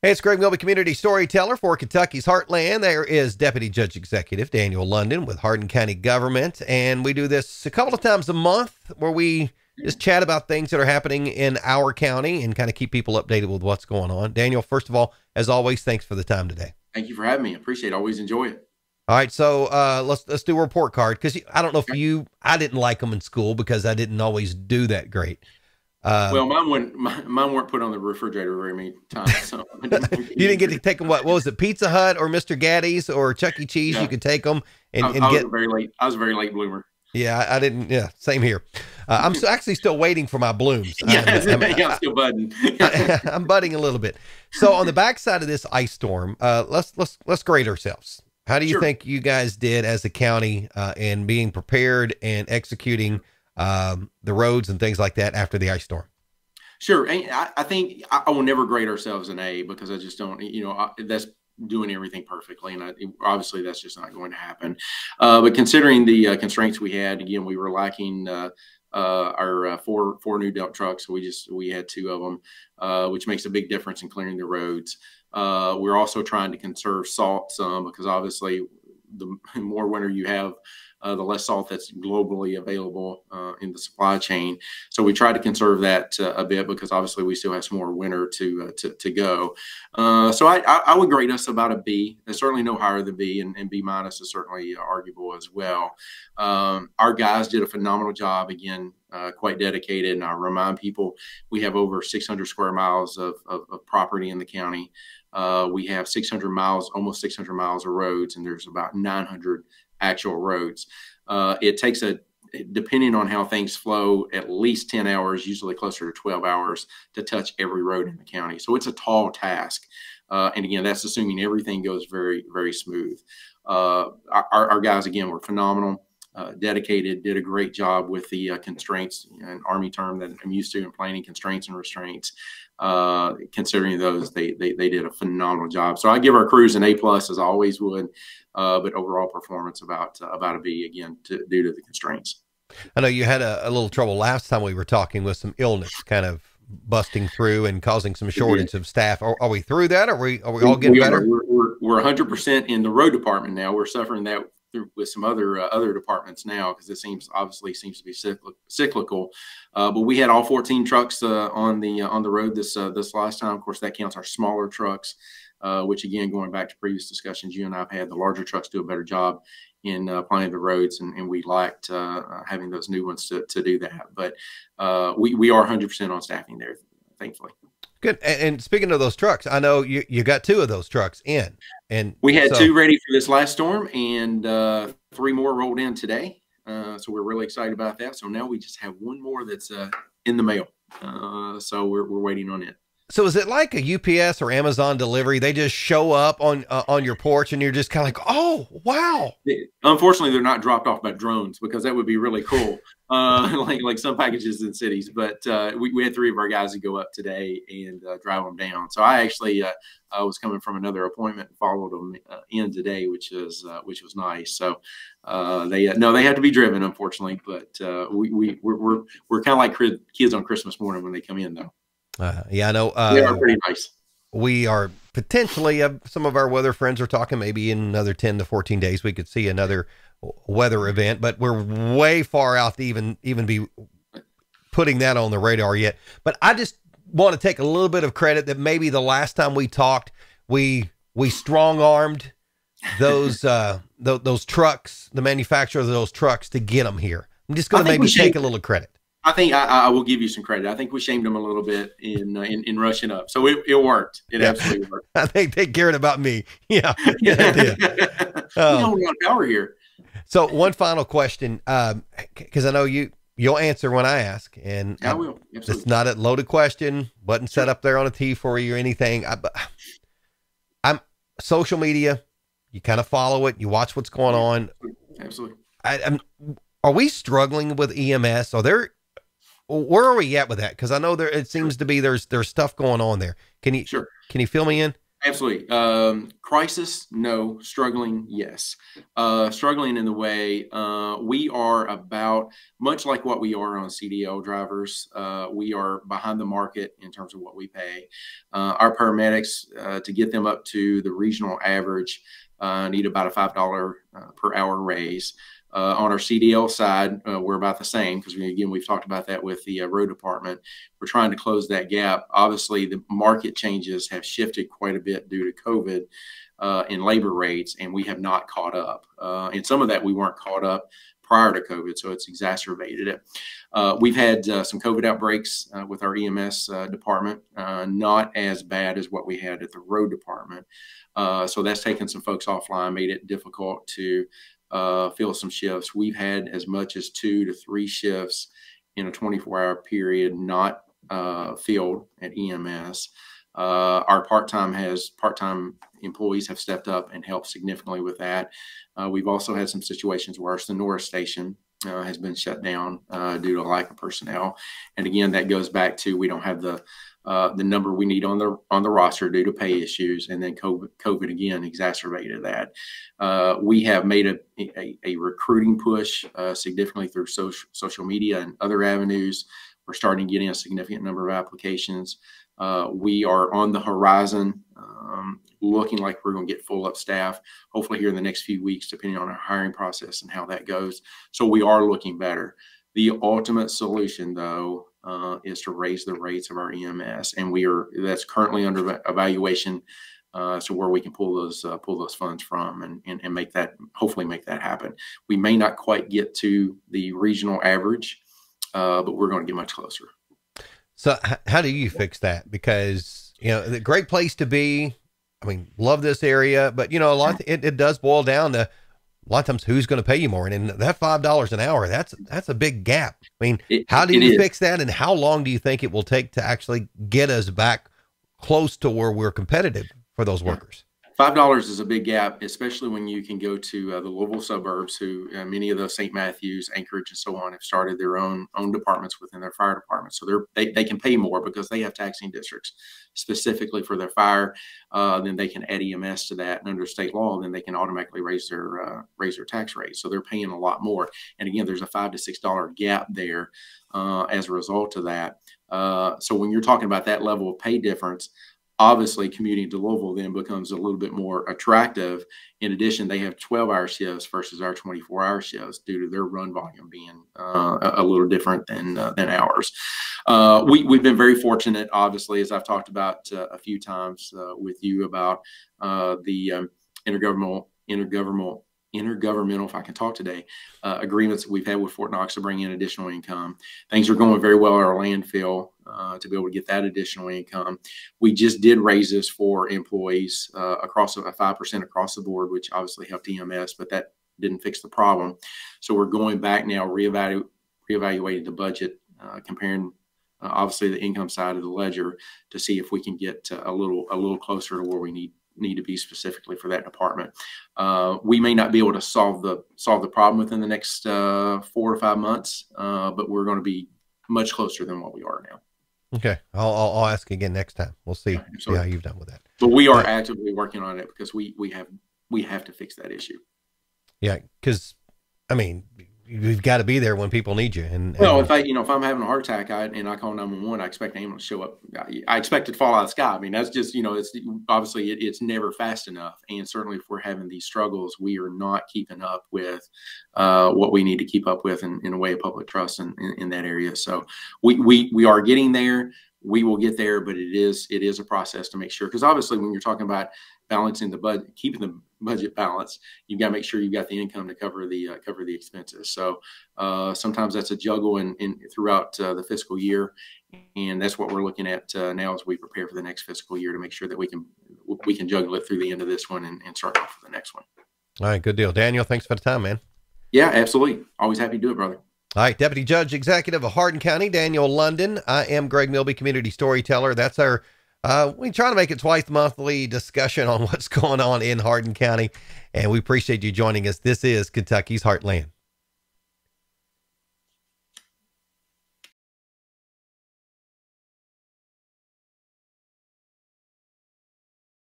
Hey, it's Greg Milby, community storyteller for Kentucky's Heartland. There is Deputy Judge Executive Daniel London with Hardin County Government, and we do this a couple of times a month where we just chat about things that are happening in our county and kind of keep people updated with what's going on. Daniel, first of all, as always, thanks for the time today. Thank you for having me. Appreciate it. Always enjoy it. All right, so let's do a report card because I don't know if I didn't like them in school because I didn't always do that great. Well, mine weren't put on the refrigerator very many times. So you didn't get to take them. What was it? Pizza Hut or Mr. Gaddy's or Chuck E. Cheese? Yeah. You could take them and get very late. I was a very late bloomer. Yeah, I didn't. Yeah, same here. I'm actually still waiting for my blooms. I'm still budding. I'm budding a little bit. So on the backside of this ice storm, let's grade ourselves. How do you think you guys did as a county in being prepared and executing the roads and things like that after the ice storm? Sure. I think I will never grade ourselves an A because I just don't, that's doing everything perfectly. And obviously that's just not going to happen. But considering the constraints we had, again, we were lacking our four new dump trucks. So we had two of them, which makes a big difference in clearing the roads. We're also trying to conserve salt some because obviously the more winter you have, the less salt that's globally available in the supply chain. So we try to conserve that a bit because obviously we still have some more winter to go. So I would grade us about a B. There's certainly no higher than B, and B minus is certainly arguable as well. Our guys did a phenomenal job, again, quite dedicated. And I remind people we have over 600 square miles of property in the county. We have 600 miles, almost 600 miles of roads, and there's about 900 actual roads. It takes depending on how things flow, at least 10 hours, usually closer to 12 hours to touch every road in the county. So it's a tall task. And again, that's assuming everything goes very, very smooth. Our guys, again, were phenomenal, dedicated, did a great job with the constraints, an Army term that I'm used to in planning, constraints and restraints. Considering those, they did a phenomenal job. So I give our crews an A+, as I always would, but overall performance about a B, again, due to the constraints. I know you had a little trouble last time we were talking with some illness kind of busting through and causing some shortage of staff. Are we through that? Are we all getting better? We're 100% in the road department now. We're suffering that with some other departments now because it obviously seems to be cyclical. But we had all 14 trucks on the road this last time. Of course, that counts our smaller trucks, which, again, going back to previous discussions you and I have had, the larger trucks do a better job in planning the roads, and we liked having those new ones to do that. But we are 100% on staffing there, thankfully. Good. And speaking of those trucks, I know you got two of those trucks in, and we had two ready for this last storm, and 3 more rolled in today. So we're really excited about that. So now we just have 1 more that's in the mail. So we're waiting on it. So is it like a UPS or Amazon delivery? They just show up on your porch and you're just kind of like, oh, wow. Unfortunately, they're not dropped off by drones because that would be really cool. Like some packages in cities, but we had 3 of our guys that go up today and drive them down. So I actually I was coming from another appointment and followed them in today, which was nice. So they had to be driven, unfortunately, but we're kind of like kids on Christmas morning when they come in, though. Yeah, I know. They are pretty nice. We are potentially, some of our weather friends are talking maybe in another 10 to 14 days, we could see another weather event, but we're way far out to even be putting that on the radar yet. But I just want to take a little bit of credit that maybe the last time we talked, we strong-armed those trucks, the manufacturer of those trucks, to get them here. I'm just going to maybe take a little credit. I think I will give you some credit. I think we shamed them a little bit in rushing up. So it worked. It absolutely worked. I think they cared about me. Yeah. We don't want power here. So one final question, because I know you'll answer when I ask, and I will. Absolutely. It's not a loaded question. Wasn't set up there on a tee for you or anything. I'm social media. You kind of follow it. You watch what's going on. Absolutely. Are we struggling with EMS? Where are we at with that? Because I know it seems to be there's stuff going on there. Can you fill me in? Absolutely. Crisis, no. Struggling, yes. Struggling in the way we are about much like what we are on CDL drivers. We are behind the market in terms of what we pay. Our paramedics, to get them up to the regional average, need about a $5 per hour raise. On our CDL side, we're about the same because we've talked about that with the road department. We're trying to close that gap. Obviously, the market changes have shifted quite a bit due to COVID in labor rates, and we have not caught up. And some of that we weren't caught up prior to COVID, so it's exacerbated it. We've had some COVID outbreaks with our EMS department, not as bad as what we had at the road department. So that's taken some folks offline, made it difficult to fill some shifts. We've had as much as 2 to 3 shifts in a 24-hour period not filled at EMS. Our part-time employees have stepped up and helped significantly with that. We've also had some situations where our Sonora station has been shut down due to a lack of personnel. And again, that goes back to we don't have the number we need on the roster due to pay issues, and then COVID again exacerbated that. We have made a recruiting push significantly through social media and other avenues. We're starting getting a significant number of applications. We are on the horizon, looking like we're going to get full up staff, hopefully here in the next few weeks, depending on our hiring process and how that goes. So we are looking better. The ultimate solution, though, is to raise the rates of our EMS, and that's currently under evaluation, so where we can pull those funds from and make that, hopefully make that happen. We may not quite get to the regional average, but we're going to get much closer. So how do you fix that? Because, the great place to be. I mean, love this area, but it does boil down to a lot of times who's going to pay you more. And that $5 an hour, that's a big gap. I mean, how do you fix that? And how long do you think it will take to actually get us back close to where we're competitive for those workers? $5 is a big gap, especially when you can go to the Louisville suburbs, who many of those St. Matthews, Anchorage, and so on have started their own departments within their fire department. So they can pay more because they have taxing districts specifically for their fire. Then they can add EMS to that, and under state law, then they can automatically raise their tax rate. So they're paying a lot more. And again, there's a $5 to $6 gap there as a result of that. So when you're talking about that level of pay difference, obviously commuting to Louisville then becomes a little bit more attractive. In addition, they have 12-hour shifts versus our 24-hour shifts due to their run volume being a little different than ours. We've been very fortunate, obviously, as I've talked about a few times with you about the intergovernmental, if I can talk today, agreements that we've had with Fort Knox to bring in additional income. Things are going very well at our landfill to be able to get that additional income. We just did raises for employees across 5% across the board, which obviously helped EMS, but that didn't fix the problem. So we're going back now, reevaluating the budget, comparing obviously the income side of the ledger to see if we can get a little closer to where we need to be specifically for that department. We may not be able to solve the problem within the next 4 or 5 months, but we're going to be much closer than what we are now. Okay. I'll ask again next time. We'll see how you've done with that. But we are actively working on it because we have to fix that issue. Yeah. Cause I mean, you've got to be there when people need you. If I'm having a heart attack and I call 911, I expect an ambulance to show up. I expect it to fall out of the sky. I mean, that's just, it's obviously it's never fast enough. And certainly if we're having these struggles, we are not keeping up with what we need to keep up with in a way of public trust in that area. So we are getting there. We will get there, but it is a process to make sure, because obviously when you're talking about balancing the budget, keeping the budget balanced, you've got to make sure you've got the income to cover the expenses. So sometimes that's a juggle throughout the fiscal year, and that's what we're looking at now as we prepare for the next fiscal year to make sure that we can juggle it through the end of this one and start off for the next one. All right, good deal, Daniel. Thanks for the time, man. Yeah, absolutely. Always happy to do it, brother. All right, Deputy Judge Executive of Hardin County, Daniel London. I am Greg Milby, Community Storyteller. That's our, we try to make it twice monthly discussion on what's going on in Hardin County, and we appreciate you joining us. This is Kentucky's Heartland.